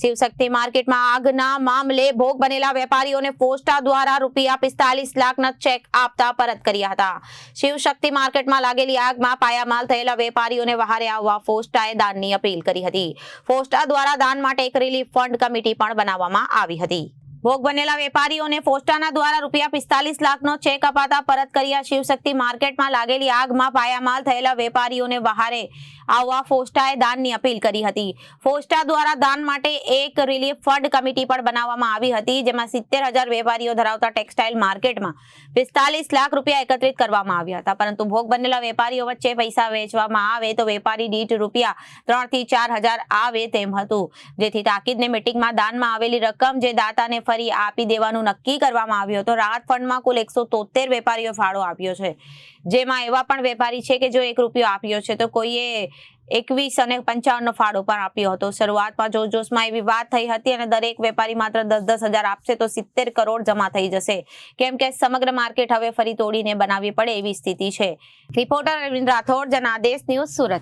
શિવશક્તિ માર્કેટમાં આગના મામલે ભોગ બનેલા વેપારીઓને પોસ્ટા દ્વારા ₹45 લાખના ચેક આપતા પરત કર્યા હતા। શિવશક્તિ માર્કેટમાં લાગેલી આગમાં પાયામાલ થયેલા વેપારીઓને વહારે આવવા પોસ્ટાએ દાનની અપીલ કરી હતી। પોસ્ટા દ્વારા દાન માટે એક રિલીફ ફંડ કમિટી પણ બનાવવામાં આવી હતી। ભોગ બનેલા વેપારીઓને પોસ્ટાના દ્વારા ₹45 લાખનો ચેક અપાતા પરત કર્યા। શિવશક્તિ માર્કેટમાં લાગેલી આગમાં પાયામાલ થયેલા વેપારીઓને વહારે આવવા પોસ્ટાએ દાનની અપીલ કરી હતી। પોસ્ટા દ્વારા દાન માટે એક રિલીફ ફંડ કમિટી પણ બનાવવામાં આવી હતી, જેમાં 70,000 વેપારીઓ ધરાવતા ટેક્સટાઇલ માર્કેટમાં ₹45 લાખ એકત્રિત કરવામાં આવ્યા હતા। પરંતુ ભોગ બનેલા વેપારીઓ વચ્ચે પૈસા વહેંચવામાં આવે તો વેપારી દીઠ ₹3,000 થી 4,000 આવે તેમ હતું, જેથી તાકીદની મીટિંગમાં દાનમાં આવેલી રકમ જે દાતાને ફરી આપી દેવાનું નક્કી કરવામાં આવ્યું હતું। રાહત ફંડમાં કુલ 173 વેપારીઓ ફાળો આપ્યો છે, જેમાં એવા પણ વેપારી છે કે જો ₹1 આપ્યો છે તો કોઈએ 21 અને 55નો ફાળો પણ આપ્યો હતો। શરૂઆતમાં જોશમાં એવી વાત થઈ હતી અને દરેક વેપારી માત્ર 10,000 આપશે તો 70 કરોડ જમા થઈ જશે, કેમ કે સમગ્ર માર્કેટ હવે ફરી તોડીને બનાવવી પડે એવી સ્થિતિ છે। Reporter Arvind Rathod, Janadesh news, Surat.